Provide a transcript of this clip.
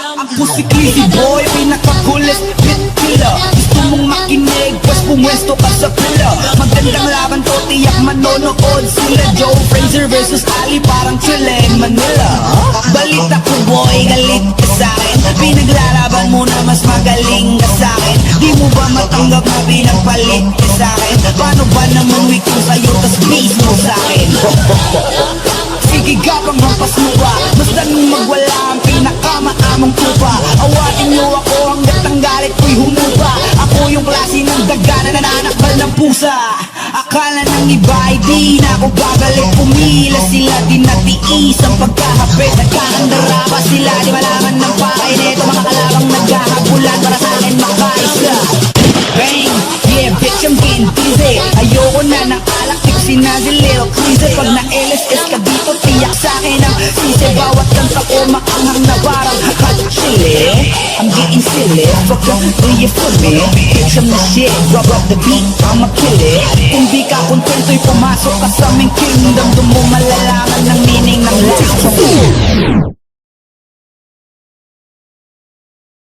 Ako si Clizzy Boy, pinakakulit beat killer. Gusto mong makinig, pues pumwesto ka sa pila. Magandang laban to, tiyak manonood sila. Joe Frazier versus Ali, parang Chile, Manila. Balita ko boy, galit ka sa'kin. Pinaglalaban mo na mas magaling ka sa'kin. Di mo ba matanggap na pinagpalit ka sa'kin? Paano ba naman weak ko sa'yo, tas base mo sa'kin? Sige gapang hampas mo ba? Basta nung magwala ang pinakamaamong tupa. Awatin niyo ako hanggat ang galit ko'y humupa. Ako yung klase ng daga na nananakbal ng pusa. Akala ng iba ay di na ako babalik. Pumila sila, di natiis ang pagkahapit. Nagkakandara pa sila, di malaman ng pakay nito. Mga kalabang naghahabulan para sa akin makaisa. Bang! Yeah, bitch, I'm getting busy. Ayoko na ng alak, tipsy na si Lil Clizzy. Pag na-LSS ka dito, tiyak sa'kin ang sisi. Bawat kanta ko maanghang na parang hot chili. I'm getting silly, fuck up, do you feel me? Bitch, I'm the shit, rub up the beat, I'ma kill it. Kung di ka kontento'y pumasok ka sa aming kingdom, doon mo malalaman